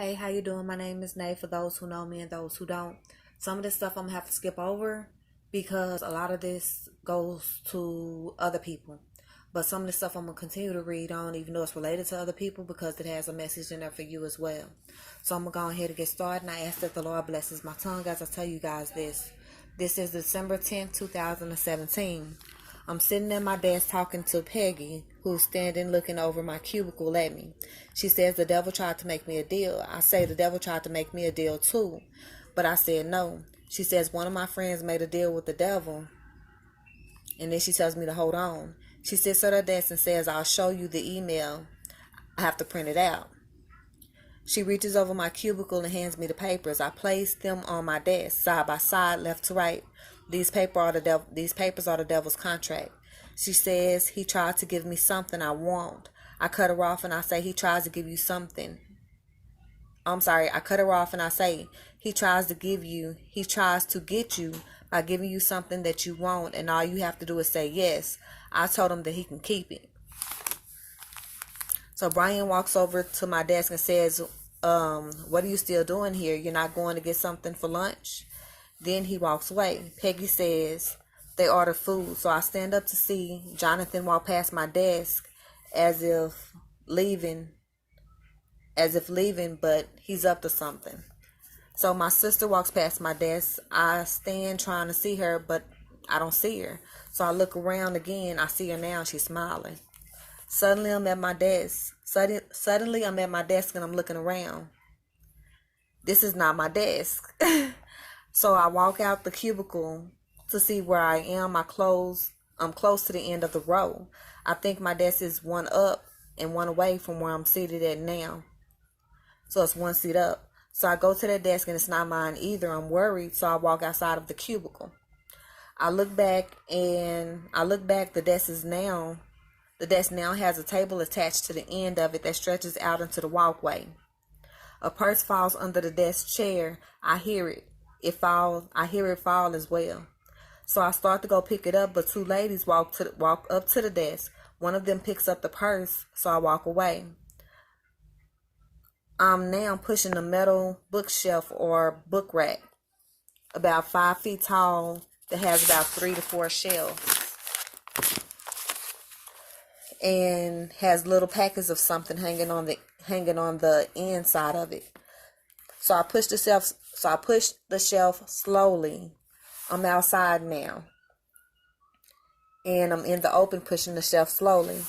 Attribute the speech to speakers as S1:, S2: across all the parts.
S1: Hey, how you doing? My name is Nay, for those who know me and those who don't. Some of this stuff I'm gonna have to skip over because a lot of this goes to other people. But some of the stuff I'm gonna continue to read on, even though it's related to other people, because it has a message in there for you as well. So I'm gonna go ahead and get started, and I ask that the Lord blesses my tongue as I tell you guys this. This is December 10th, 2017. I'm sitting at my desk talking to Peggy, who's standing looking over my cubicle at me. She says the devil tried to make me a deal. I say the devil tried to make me a deal too, but I said no. She says one of my friends made a deal with the devil, and then she tells me to hold on. She sits at her desk and says, I'll show you the email. I have to print it out. She reaches over my cubicle and hands me the papers. I place them on my desk, side by side, left to right. These papers are the devil's contract. She says he tried to give me something I want. I cut her off and I say he tries to give you something. I cut her off and I say he tries to get you by giving you something that you want, and all you have to do is say yes. I told him that he can keep it. So Brian walks over to my desk and says, what are you still doing here? You're not going to get something for lunch? Then he walks away. Peggy says they order food. So I stand up to see Jonathan walk past my desk as if leaving, but he's up to something. So my sister walks past my desk. I stand trying to see her, but I don't see her. So I look around again. I see her now. She's smiling. Suddenly I'm at my desk. Suddenly I'm at my desk and I'm looking around. This is not my desk. So I walk out the cubicle to see where I am. I'm close to the end of the row. I think my desk is one up and one away from where I'm seated at now. So it's one seat up. So I go to that desk and it's not mine either. I'm worried, so I walk outside of the cubicle. I look back. The desk now has a table attached to the end of it that stretches out into the walkway. A purse falls under the desk chair. I hear it. I hear it fall as well. So I start to go pick it up, but two ladies walk up to the desk. One of them picks up the purse, so I walk away. I'm now pushing a metal bookshelf or book rack about 5 feet tall that has about 3 to 4 shelves and has little packets of something hanging on the inside of it. So I push the shelf slowly. I'm outside now, and I'm in the open pushing the shelf slowly.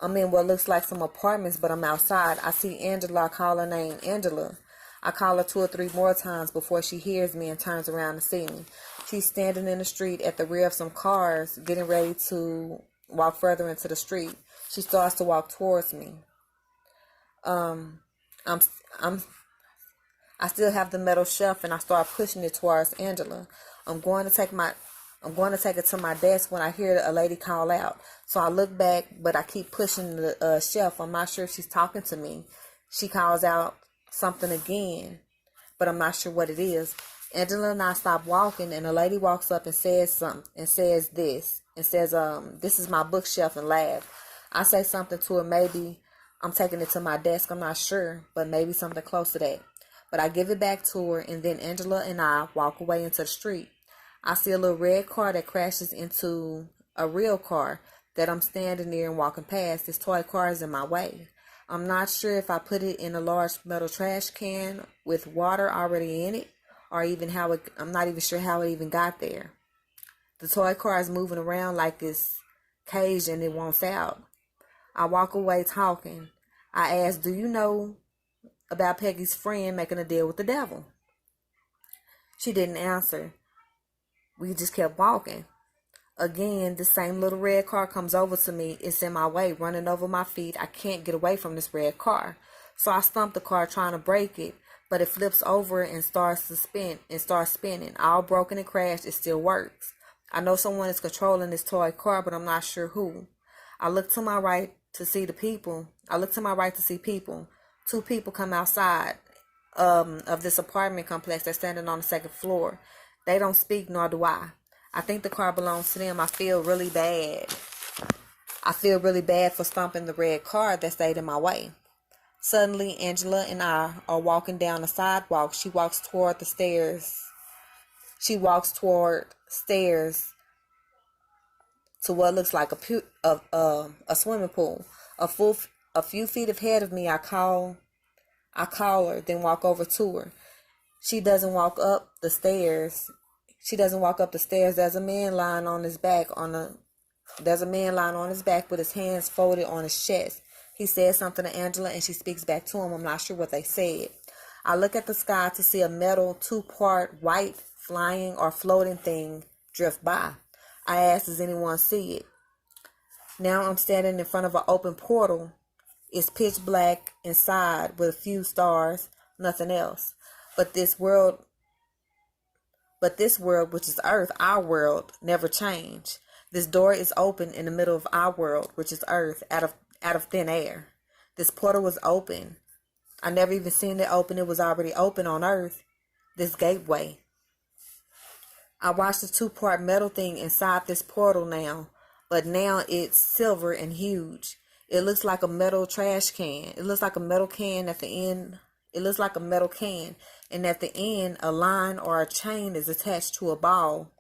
S1: I'm in what looks like some apartments, but I'm outside. I see Angela. I call her name Angela. I call her 2 or 3 more times before she hears me and turns around to see me. She's standing in the street at the rear of some cars, getting ready to walk further into the street. She starts to walk towards me. I still have the metal shelf, and I start pushing it towards Angela. I'm going to take it to my desk when I hear a lady call out. So I look back, but I keep pushing the shelf. I'm not sure if she's talking to me. She calls out something again, but I'm not sure what it is. Angela and I stop walking, and a lady walks up and says something, and says, this is my bookshelf, and laugh. I say something to her. Maybe I'm taking it to my desk. I'm not sure, but maybe something close to that. But I give it back to her, and then Angela and I walk away into the street. I see a little red car that crashes into a real car that I'm standing near and walking past. This toy car is in my way. I'm not sure if I put it in a large metal trash can with water already in it, or even I'm not even sure how it even got there. The toy car is moving around like it's caged and it wants out. I walk away talking. I ask, do you know about Peggy's friend making a deal with the devil? She didn't answer. We just kept walking. Again, the same little red car comes over to me. It's in my way, running over my feet. I can't get away from this red car. So I stump the car trying to break it, but it flips over and starts spinning. All broken and crashed, it still works. I know someone is controlling this toy car, but I'm not sure who. I look to my right to see people. 2 people come outside of this apartment complex. They're standing on the second floor. They don't speak, nor do I. I think the car belongs to them. I feel really bad for stomping the red car that stayed in my way. Suddenly, Angela and I are walking down the sidewalk. She walks toward the stairs. She walks toward stairs to what looks like a swimming pool. A few feet ahead of me, I call her, then walk over to her. She doesn't walk up the stairs. She doesn't walk up the stairs. There's a man lying on his back with his hands folded on his chest. He says something to Angela and she speaks back to him. I'm not sure what they said. I look at the sky to see a metal two-part white flying or floating thing drift by. I ask, does anyone see it? Now I'm standing in front of an open portal. It's pitch black inside with a few stars, nothing else. But this world, which is Earth, our world, never changed. This door is open in the middle of our world, which is Earth, out of thin air. This portal was open. I never even seen it open. It was already open on Earth. This gateway. I watched the two-part metal thing inside this portal now, but now it's silver and huge. It looks like a metal trash can. It looks like a metal can at the end. It looks like a metal can, and at the end, a line or a chain is attached to a ball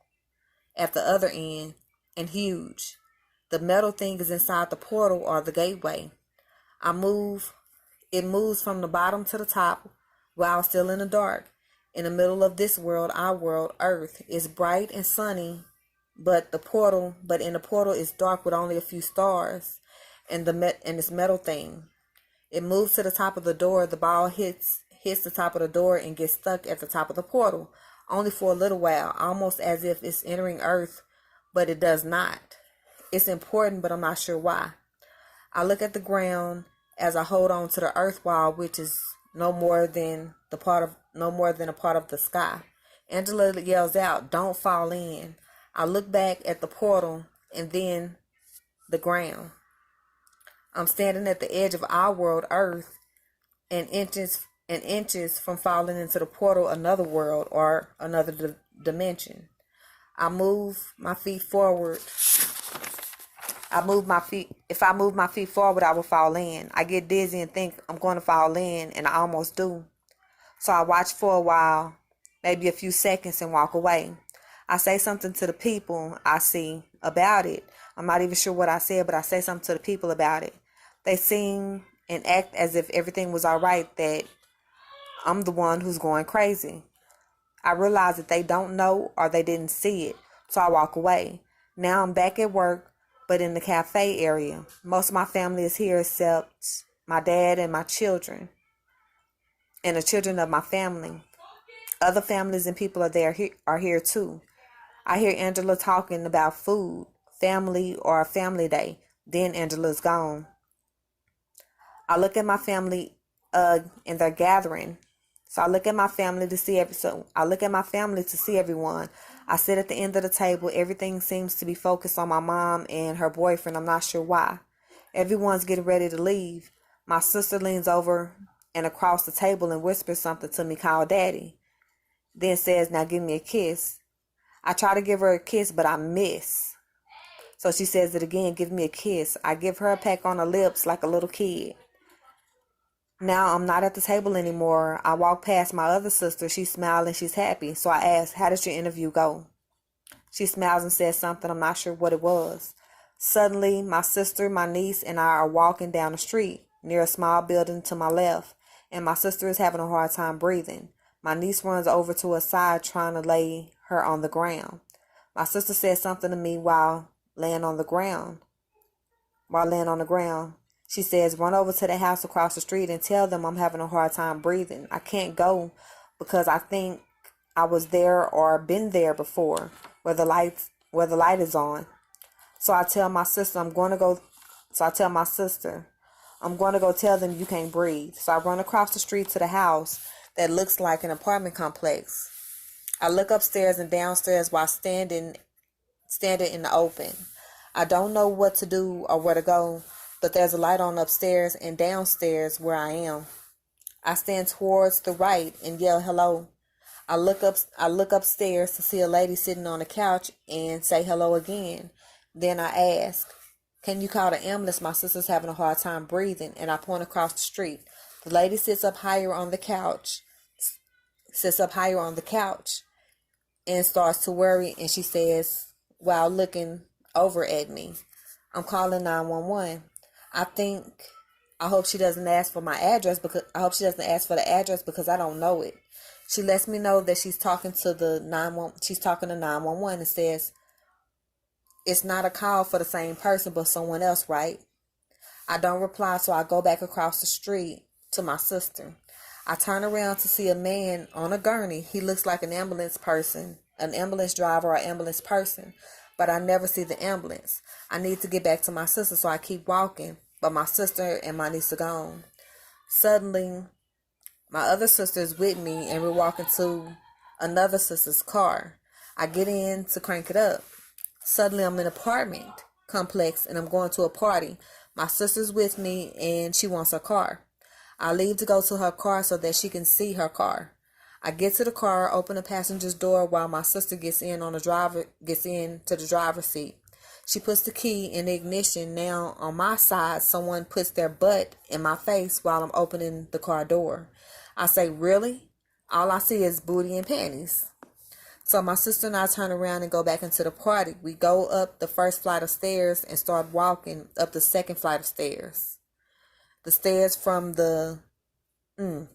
S1: at the other end, and huge. The metal thing is inside the portal or the gateway. It moves from the bottom to the top while still in the dark. In the middle of this world, our world, Earth, is bright and sunny, but in the portal it's dark with only a few stars and this metal thing. It moves to the top of the door. The ball hits the top of the door and gets stuck at the top of the portal, only for a little while, almost as if it's entering Earth, but it does not. It's important, but I'm not sure why. I look at the ground as I hold on to the earth wall, which is no more than a part of the sky. Angela yells out, "Don't fall in." I look back at the portal and then the ground. I'm standing at the edge of our world, Earth, and inches from falling into the portal, another world or another dimension. I move my feet forward. If I move my feet forward, I will fall in. I get dizzy and think I'm going to fall in, and I almost do. So I watch for a while, maybe a few seconds, and walk away. I say something to the people I see about it. I'm not even sure what I said, but I say something to the people about it. They sing and act as if everything was all right, that I'm the one who's going crazy. I realize that they don't know or they didn't see it, so I walk away. Now I'm back at work, but in the cafe area. Most of my family is here except my dad and my children and the children of my family. Other families and people are here too. I hear Angela talking about food, family, or a family day. Then Angela's gone. I look at my family and they're gathering. So I look at my family to see everyone. I sit at the end of the table. Everything seems to be focused on my mom and her boyfriend. I'm not sure why. Everyone's getting ready to leave. My sister leans over and across the table and whispers something to me called Daddy. Then says, "Now give me a kiss." I try to give her a kiss, but I miss. So she says it again, "Give me a kiss." I give her a peck on the lips like a little kid. Now I'm not at the table anymore. I walk past my other sister. She's smiling. She's happy. So I ask, "How did your interview go?" She smiles and says something. I'm not sure what it was. Suddenly, my sister, my niece, and I are walking down the street near a small building to my left, and my sister is having a hard time breathing. My niece runs over to her side trying to lay her on the ground. My sister says something to me while laying on the ground. She says, "Run over to the house across the street and tell them I'm having a hard time breathing. I can't go because I think I was there or been there before where the light is on." So I tell my sister I'm going to go tell them you can't breathe. So I run across the street to the house that looks like an apartment complex. I look upstairs and downstairs while standing in the open. I don't know what to do or where to go, but there's a light on upstairs and downstairs where I am. I stand towards the right and yell hello. I look upstairs to see a lady sitting on the couch and say hello again. Then I ask, "Can you call the ambulance? My sister's having a hard time breathing," and I point across the street. The lady sits up higher on the couch, and starts to worry, and she says, while looking over at me, "I'm calling 911. I think I hope she doesn't ask for my address because I hope she doesn't ask for the address because I don't know it." She lets me know that she's talking to 911 and says, "It's not a call for the same person but someone else, right?" I don't reply, so I go back across the street to my sister. I turn around to see a man on a gurney. He looks like an ambulance driver or ambulance person, but I never see the ambulance. I need to get back to my sister, so I keep walking, but my sister and my niece are gone. Suddenly, my other sister is with me, and we're walking to another sister's car. I get in to crank it up. Suddenly, I'm in an apartment complex, and I'm going to a party. My sister's with me, and she wants her car. I leave to go to her car so that she can see her car. I get to the car, open the passenger's door while my sister gets into the driver's seat. She puts the key in the ignition. Now, on my side, someone puts their butt in my face while I'm opening the car door. I say, "Really?" All I see is booty and panties. So my sister and I turn around and go back into the party. We go up the first flight of stairs and start walking up the second flight of stairs. The stairs from the... and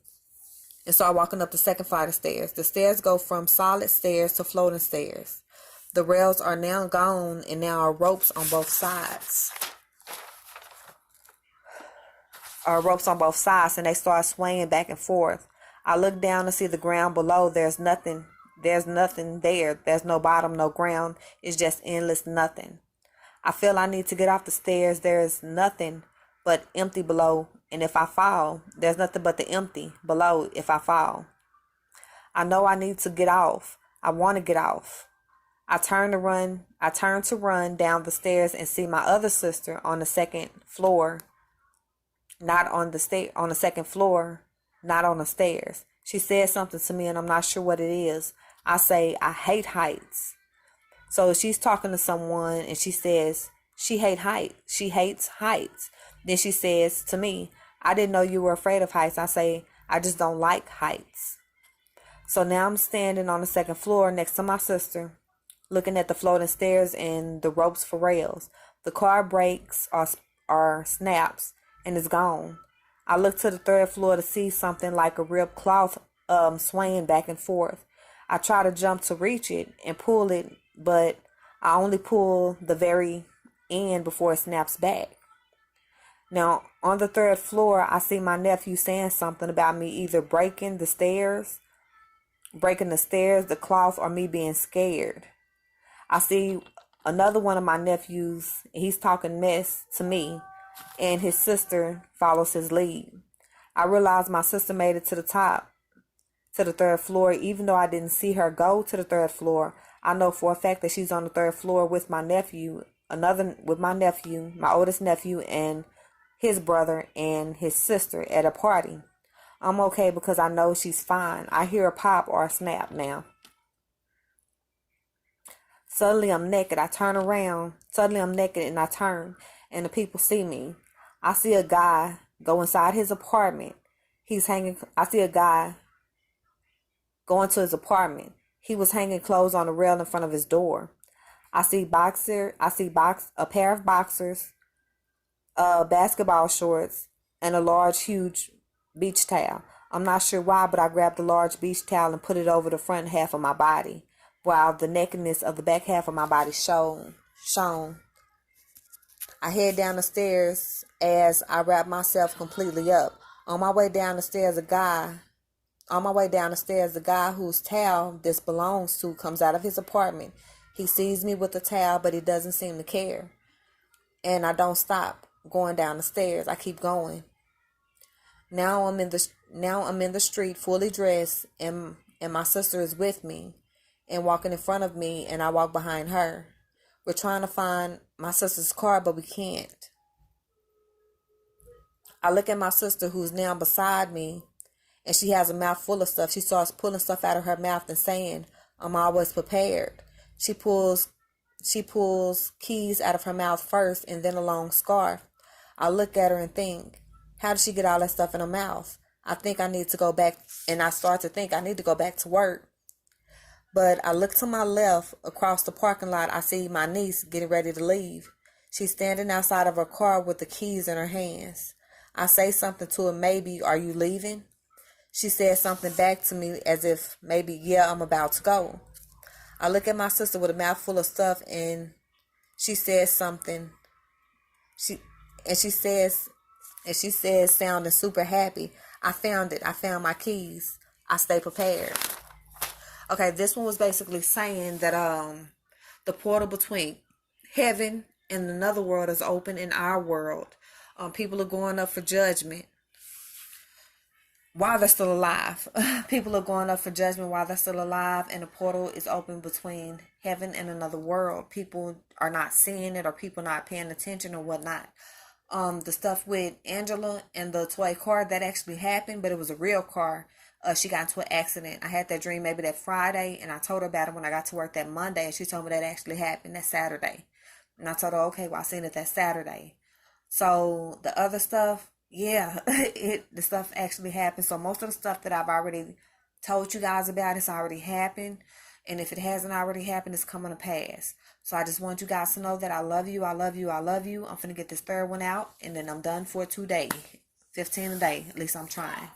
S1: start walking up the second flight of stairs. The stairs go from solid stairs to floating stairs. The rails are now gone, and now are ropes on both sides. And they start swaying back and forth. I look down to see the ground below. There's nothing there. There's no bottom, no ground. It's just endless nothing. I feel I need to get off the stairs. There's nothing but empty below. And if I fall, there's nothing but the empty below if I fall. I know I need to get off. I want to get off. I turn to run down the stairs and see my other sister on the second floor. Not on the second floor, not on the stairs. She says something to me and I'm not sure what it is. I say, "I hate heights." So she's talking to someone and she says she hates heights. Then she says to me, "I didn't know you were afraid of heights." I say, "I just don't like heights." So now I'm standing on the second floor next to my sister, looking at the floating stairs and the ropes for rails. The car brakes or snaps and is gone. I look to the third floor to see something like a ribbed cloth swaying back and forth. I try to jump to reach it and pull it, but I only pull the very end before it snaps back. Now, on the third floor, I see my nephew saying something about me either breaking the stairs, the cloth, or me being scared. I see another one of my nephews, he's talking mess to me, and his sister follows his lead. I realize my sister made it to the third floor. Even though I didn't see her go to the third floor, I know for a fact that she's on the third floor with my nephew, my oldest nephew, and his brother and his sister at a party. I'm okay because I know she's fine. I hear a pop or a snap now. Suddenly I'm naked. I turn around. Suddenly I'm naked and I turn, and the people see me. I see a guy go inside his apartment. I see a guy go into his apartment. He was hanging clothes on the rail in front of his door. I see a pair of boxers, basketball shorts, and a large, huge beach towel. I'm not sure why, but I grabbed the large beach towel and put it over the front half of my body, while the nakedness of the back half of my body shone. I head down the stairs as I wrap myself completely up. On my way down the stairs, the guy whose towel this belongs to comes out of his apartment. He sees me with the towel, but he doesn't seem to care. And I don't stop going down the stairs. I keep going. Now I'm in the street fully dressed, and my sister is with me and walking in front of me, and I walk behind her. We're trying to find my sister's car, but we can't. I look at my sister, who's now beside me, and she has a mouth full of stuff. She starts pulling stuff out of her mouth and saying, "I'm always prepared." She pulls keys out of her mouth first and then a long scarf. I look at her and think, How did she get all that stuff in her mouth? I think I need to go back, and I start to think I need to go back to work. But I look to my left across the parking lot. I see my niece getting ready to leave. She's standing outside of her car with the keys in her hands. I say something to her, maybe, are you leaving? She says something back to me as if maybe, yeah, I'm about to go. I look at my sister with a mouthful of stuff, and she says something. She and she says sounding super happy. I found it. I found my keys. I stay prepared. Okay, this one was basically saying that the portal between heaven and another world is open in our world. People are going up for judgment while they're still alive. People are going up for judgment while they're still alive, and the portal is open between heaven and another world. People are not seeing it, or people not paying attention, or whatnot. The stuff with Angela and the toy car, that actually happened, but it was a real car. She got into an accident. I had that dream maybe that Friday, and I told her about it when I got to work that Monday, and she told me that actually happened that Saturday. And I told her, okay, well, I seen it that Saturday. So the other stuff, yeah, the stuff actually happened. So most of the stuff that I've already told you guys about, it's already happened. And if it hasn't already happened, it's coming to pass. So I just want you guys to know that I love you, I love you, I love you. I'm finna get this third one out, and then I'm done for today. 15 a day. At least I'm trying.